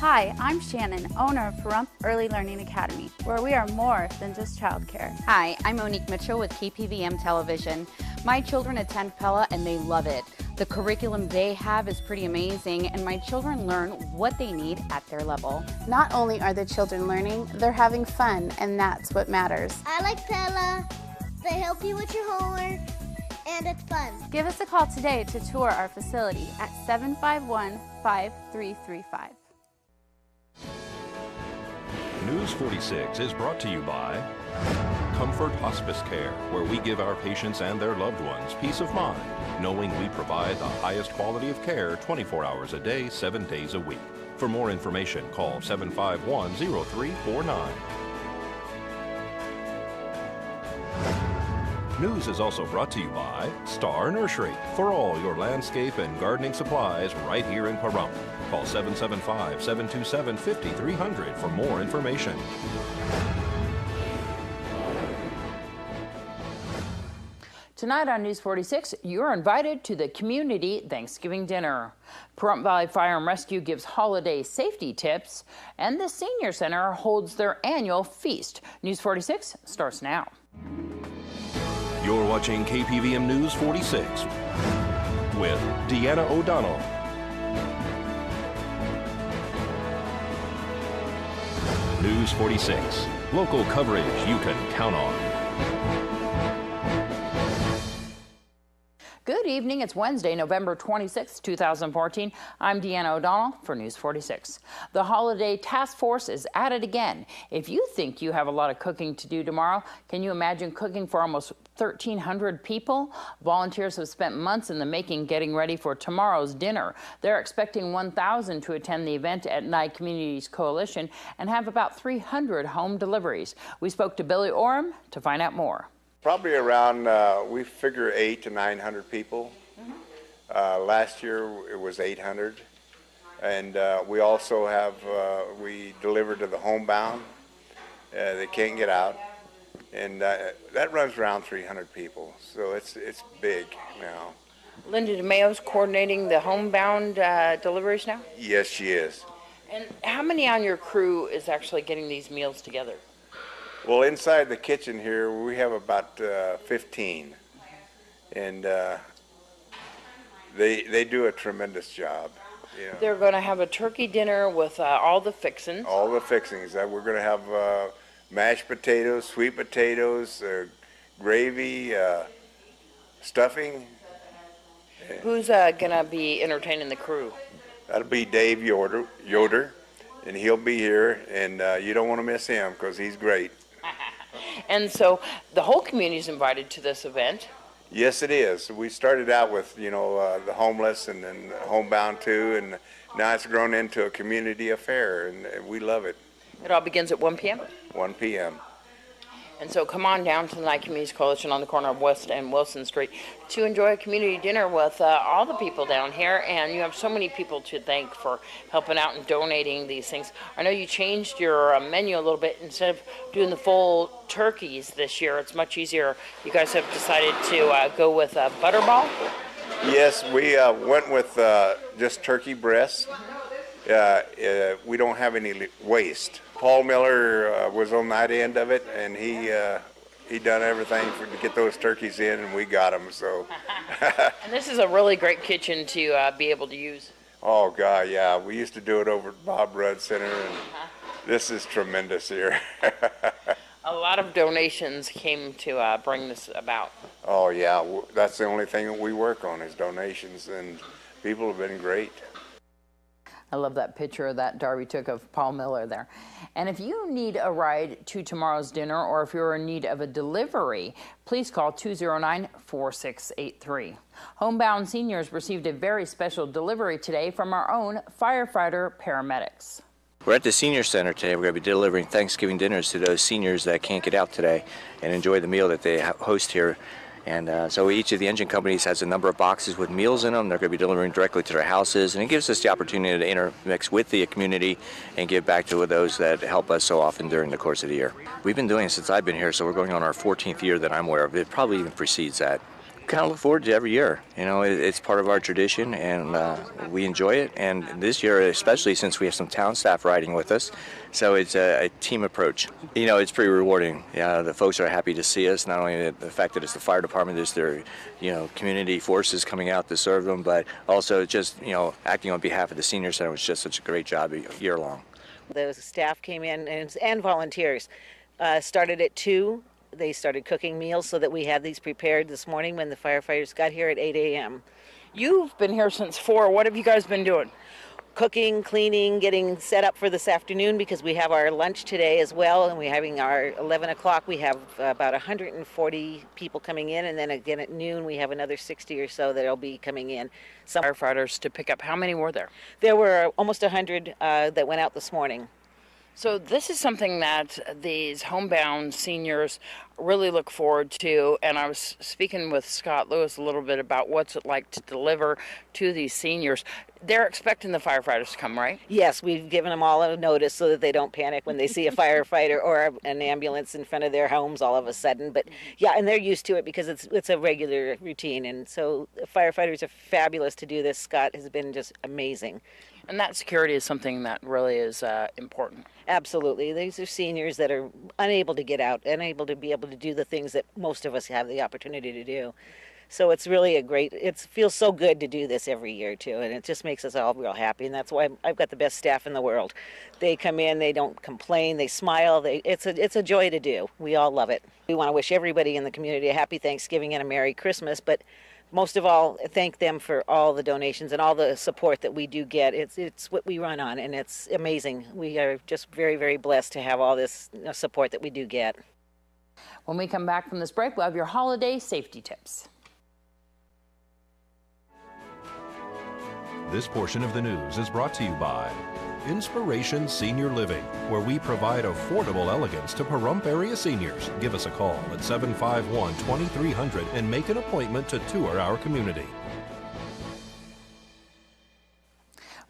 Hi, I'm Shannon, owner of Pahrump Early Learning Academy, where we are more than just childcare. Hi, I'm Monique Mitchell with KPVM Television. My children attend Pella and they love it. The curriculum they have is pretty amazing, and my children learn what they need at their level. Not only are the children learning, they're having fun, and that's what matters. I like Pella. They help you with your homework, and it's fun. Give us a call today to tour our facility at 751-5335. News 46 is brought to you by Comfort Hospice Care, where we give our patients and their loved ones peace of mind, knowing we provide the highest quality of care 24 hours a day, 7 days a week. For more information, call 751-0349. News is also brought to you by Star Nursery, for all your landscape and gardening supplies right here in Pahrump. Call 775-727-5300 for more information. Tonight on News 46, you're invited to the community Thanksgiving dinner. Pahrump Valley Fire and Rescue gives holiday safety tips, and the Senior Center holds their annual feast. News 46 starts now. You're watching KPVM News 46 with Deanna O'Donnell. News 46, local coverage you can count on. Good evening. It's Wednesday, November 26, 2014. I'm Deanna O'Donnell for News 46. The Holiday Task Force is at it again. If you think you have a lot of cooking to do tomorrow, can you imagine cooking for almost 1,300 people? Volunteers have spent months in the making getting ready for tomorrow's dinner. They're expecting 1,000 to attend the event at Nye Communities Coalition and have about 300 home deliveries. We spoke to Billy Orem to find out more. Probably around, we figure 800 to 900 people. Last year it was 800. And we also have, we deliver to the homebound. They can't get out. And that runs around 300 people. So it's big now. Linda DeMayo's coordinating the homebound deliveries now? Yes, she is. And how many on your crew is actually getting these meals together? Well, inside the kitchen here, we have about 15, and they do a tremendous job. You know. They're going to have a turkey dinner with all the fixings. All the fixings. We're going to have mashed potatoes, sweet potatoes, gravy, stuffing. Who's going to be entertaining the crew? That'll be Dave Yoder, and he'll be here, and you don't want to miss him because he's great. And so the whole community is invited to this event. Yes, it is. We started out with, the homeless and then homebound too, and now it's grown into a community affair, and we love it. It all begins at 1 p.m.? 1 p.m. And so come on down to the Nye Communities Coalition on the corner of West and Wilson Street to enjoy a community dinner with all the people down here. And you have so many people to thank for helping out and donating these things. I know you changed your menu a little bit. Instead of doing the full turkeys this year, it's much easier. You guys have decided to go with butterball? Yes, we went with just turkey breasts. We don't have any waste. Paul Miller was on that end of it, and he done everything to get those turkeys in, and we got them. So. And this is a really great kitchen to be able to use. Oh God, yeah. We used to do it over at Bob Rudd Center, and this is tremendous here. A lot of donations came to bring this about. Oh yeah, that's the only thing that we work on is donations, and people have been great. I love that picture that Darby took of Paul Miller there. And if you need a ride to tomorrow's dinner, or if you're in need of a delivery, please call 209-4683. Homebound seniors received a very special delivery today from our own firefighter paramedics. We're at the Senior Center today. We're going to be delivering Thanksgiving dinners to those seniors that can't get out today and enjoy the meal that they host here. And so each of the engine companies has a number of boxes with meals in them. They're going to be delivering directly to their houses, and it gives us the opportunity to intermix with the community and give back to those that help us so often during the course of the year. We've been doing it since I've been here, so we're going on our 14th year that I'm aware of. It probably even precedes that. Kind of look forward to every year. You know, it's part of our tradition, and we enjoy it. And this year, especially since we have some town staff riding with us, so it's a team approach. You know, it's pretty rewarding. Yeah, the folks are happy to see us. Not only the fact that it's the fire department, there's their, you know, community forces coming out to serve them, but also just, you know, acting on behalf of the senior center was just such a great job year long. The staff came in and volunteers started at 2. They started cooking meals so that we had these prepared this morning when the firefighters got here at 8 a.m. You've been here since 4. What have you guys been doing? Cooking, cleaning, getting set up for this afternoon because we have our lunch today as well, and we're having our 11 o'clock. We have about 140 people coming in, and then again at noon we have another 60 or so that'll be coming in. Some Firefighters to pick up. How many were there? There were almost 100 that went out this morning. So this is something that these homebound seniors really look forward to, and I was speaking with Scott Lewis a little bit about what's it like to deliver to these seniors. They're expecting the firefighters to come, right? Yes, we've given them all a notice so that they don't panic when they see a firefighter or an ambulance in front of their homes all of a sudden. But yeah, and they're used to it because it's a regular routine, and so firefighters are fabulous to do this. Scott has been just amazing. And that security is something that really is important. Absolutely. These are seniors that are unable to get out, unable to be able to do the things that most of us have the opportunity to do. So it's really it feels so good to do this every year too, and it just makes us all real happy, and that's why I've got the best staff in the world. They come in, they don't complain, they smile, it's a joy to do. We all love it. We want to wish everybody in the community a happy Thanksgiving and a Merry Christmas, but most of all, thank them for all the donations and all the support that we do get. It's what we run on, and it's amazing. We are just very, very blessed to have all this support that we do get. When we come back from this break, we'll have your holiday safety tips. This portion of the news is brought to you by Inspiration Senior Living, where we provide affordable elegance to Pahrump area seniors. Give us a call at 751-2300 and make an appointment to tour our community.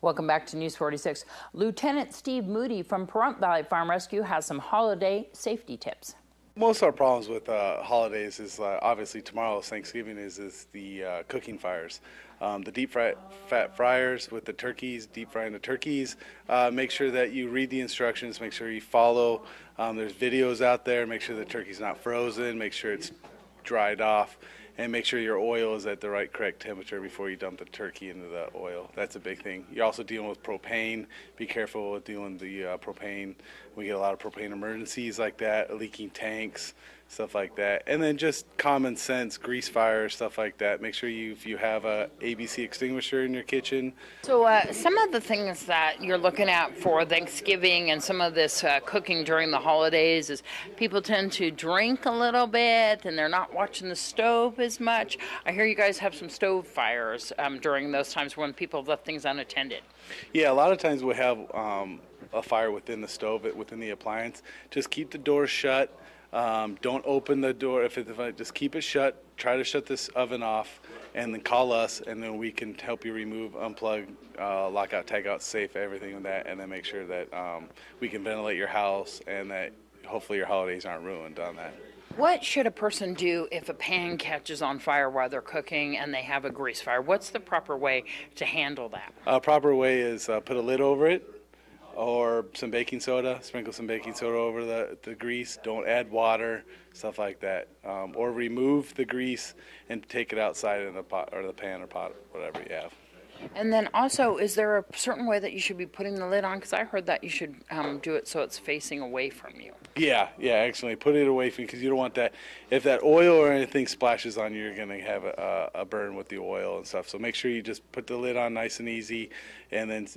Welcome back to News 46. Lieutenant Steve Moody from Pahrump Valley Farm Rescue has some holiday safety tips. Most of our problems with holidays is obviously tomorrow's Thanksgiving is the cooking fires. The deep fat fryers with the turkeys, deep frying the turkeys. Make sure that you read the instructions, make sure you follow. There's videos out there, make sure the turkey's not frozen, make sure it's dried off, and make sure your oil is at the correct temperature before you dump the turkey into the oil. That's a big thing. You're also dealing with propane. Be careful with dealing with the propane. We get a lot of propane emergencies like that, leaking tanks, stuff like that. And then just common sense, grease fire, stuff like that. Make sure if you have a ABC extinguisher in your kitchen. So some of the things that you're looking at for Thanksgiving and some of this cooking during the holidays is people tend to drink a little bit and they're not watching the stove as much. I hear you guys have some stove fires during those times when people have left things unattended. Yeah, a lot of times we have a fire within the stove, within the appliance. Just keep the door shut. Don't open the door just keep it shut. Try to shut this oven off, and then call us, and then we can help you remove, unplug, lock out, tag out, safe, everything with that, and then make sure that we can ventilate your house and that hopefully your holidays aren't ruined on that. What should a person do if a pan catches on fire while they're cooking and they have a grease fire? What's the proper way to handle that? Proper way is put a lid over it, or some baking soda, sprinkle some baking soda over the grease. Don't add water, stuff like that. Or remove the grease and take it outside in the pot or the pan or pot, whatever you have. And then also, is there a certain way that you should be putting the lid on? Because I heard that you should do it so it's facing away from you. Yeah, actually, put it away from you because you don't want that. If that oil or anything splashes on you, you're going to have a burn with the oil and stuff. So make sure you just put the lid on nice and easy, and then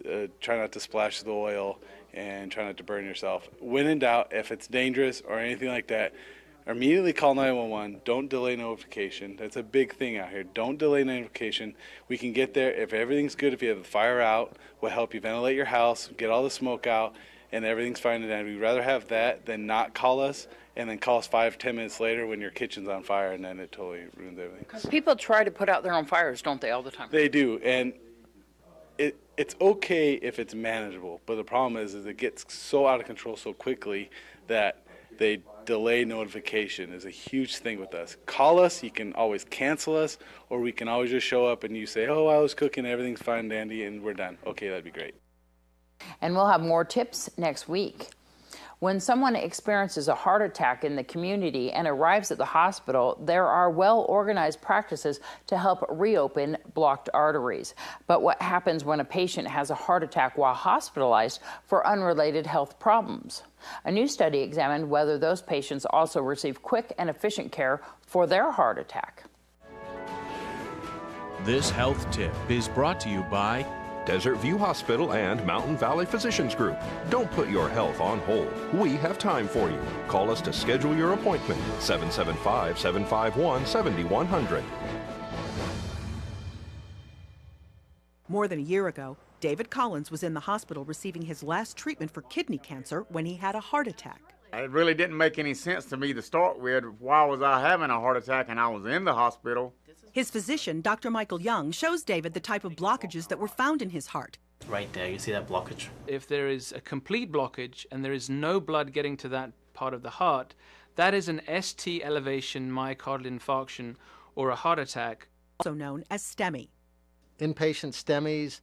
try not to splash the oil and try not to burn yourself. When in doubt, if it's dangerous or anything like that, immediately call 911. Don't delay notification. That's a big thing out here. Don't delay notification. We can get there. If everything's good, if you have the fire out, we'll help you ventilate your house, get all the smoke out, and everything's fine. And we'd rather have that than not call us and then call us 5-10 minutes later when your kitchen's on fire, and then it totally ruins everything. Because people try to put out their own fires, don't they, all the time? They do, and it's okay if it's manageable, but the problem is it gets so out of control so quickly that they delay notification is a huge thing with us. Call us, you can always cancel us, or we can always just show up and you say, oh, I was cooking, everything's fine, dandy, and we're done. Okay, that'd be great. And we'll have more tips next week. When someone experiences a heart attack in the community and arrives at the hospital, there are well-organized practices to help reopen blocked arteries. But what happens when a patient has a heart attack while hospitalized for unrelated health problems? A new study examined whether those patients also receive quick and efficient care for their heart attack. This health tip is brought to you by Desert View Hospital and Mountain Valley Physicians Group. Don't put your health on hold. We have time for you. Call us to schedule your appointment. 775-751-7100. More than a year ago, David Collins was in the hospital receiving his last treatment for kidney cancer when he had a heart attack. It really didn't make any sense to me to start with. Why was I having a heart attack and I was in the hospital? His physician, Dr. Michael Young, shows David the type of blockages that were found in his heart. Right there, you see that blockage? If there is a complete blockage and there is no blood getting to that part of the heart, that is an ST elevation myocardial infarction or a heart attack, also known as STEMI. Inpatient STEMIs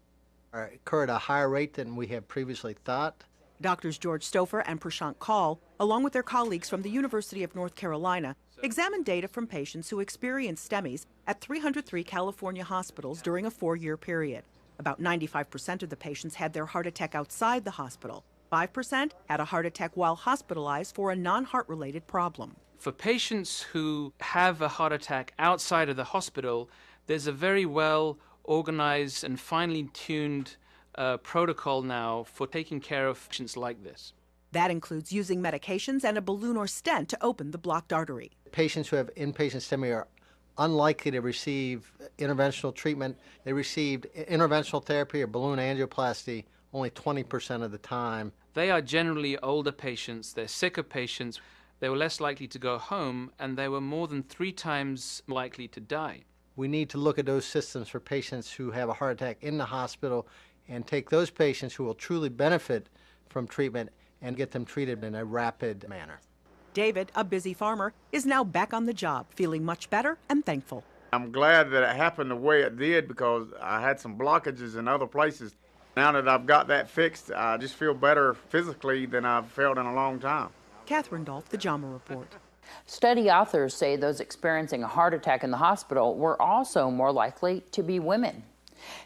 occur at a higher rate than we have previously thought. Doctors George Stouffer and Prashant Kaul, along with their colleagues from the University of North Carolina, examined data from patients who experienced STEMIs at 303 California hospitals during a 4-year period. About 95% of the patients had their heart attack outside the hospital. 5% had a heart attack while hospitalized for a non-heart-related problem. For patients who have a heart attack outside of the hospital, there's a very well organized and finely tuned protocol now for taking care of patients like this. That includes using medications and a balloon or stent to open the blocked artery. Patients who have inpatient STEMI are unlikely to receive interventional treatment. They received interventional therapy or balloon angioplasty only 20% of the time. They are generally older patients, they're sicker patients, they were less likely to go home, and they were more than 3 times likely to die. We need to look at those systems for patients who have a heart attack in the hospital and take those patients who will truly benefit from treatment and get them treated in a rapid manner. David, a busy farmer, is now back on the job, feeling much better and thankful. I'm glad that it happened the way it did because I had some blockages in other places. Now that I've got that fixed, I just feel better physically than I've felt in a long time. Catherine Dolph, The JAMA Report. Study authors say those experiencing a heart attack in the hospital were also more likely to be women.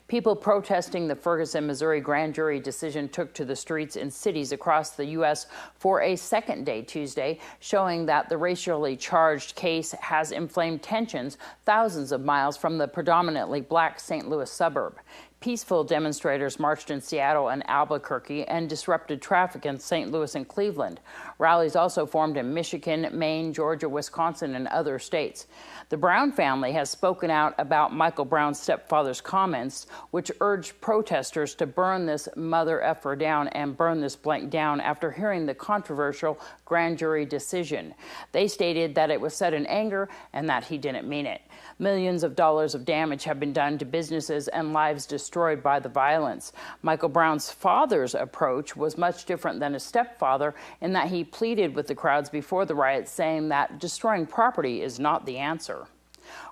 People protesting the Ferguson, Missouri grand jury decision took to the streets in cities across the U.S. for a second day Tuesday, showing that the racially charged case has inflamed tensions thousands of miles from the predominantly black St. Louis suburb. Peaceful demonstrators marched in Seattle and Albuquerque and disrupted traffic in St. Louis and Cleveland. Rallies also formed in Michigan, Maine, Georgia, Wisconsin, and other states. The Brown family has spoken out about Michael Brown's stepfather's comments, which urged protesters to burn this mother effer down and burn this blank down after hearing the controversial grand jury decision. They stated that it was said in anger and that he didn't mean it. Millions of dollars of damage have been done to businesses and lives destroyed by the violence. Michael Brown's father's approach was much different than his stepfather in that he pleaded with the crowds before the riots, saying that destroying property is not the answer.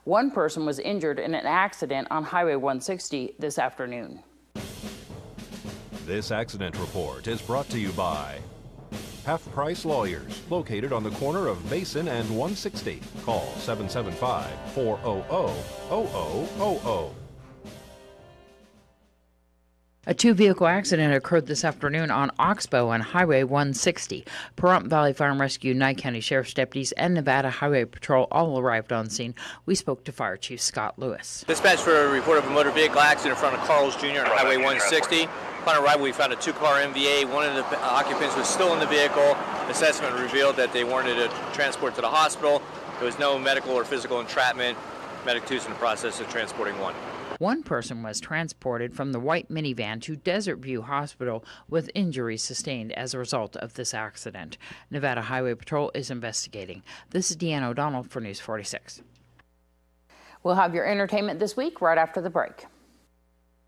One person was injured in an accident on Highway 160 this afternoon. This accident report is brought to you by Half Price Lawyers, located on the corner of Mason and 160. Call 775-400-0000. A two-vehicle accident occurred this afternoon on Oxbow on Highway 160. Pahrump Valley Fire and Rescue, Nye County Sheriff's deputies, and Nevada Highway Patrol all arrived on scene. We spoke to Fire Chief Scott Lewis. Dispatch for a report of a motor vehicle accident in front of Carl's Jr. on Highway 160. Upon arrival, we found a 2-car MVA. One of the occupants was still in the vehicle. Assessment revealed that they wanted to transport to the hospital. There was no medical or physical entrapment. Medic 2 is in the process of transporting one. One person was transported from the white minivan to Desert View Hospital with injuries sustained as a result of this accident. Nevada Highway Patrol is investigating. This is Deanna O'Donnell for News 46. We'll have your entertainment this week right after the break.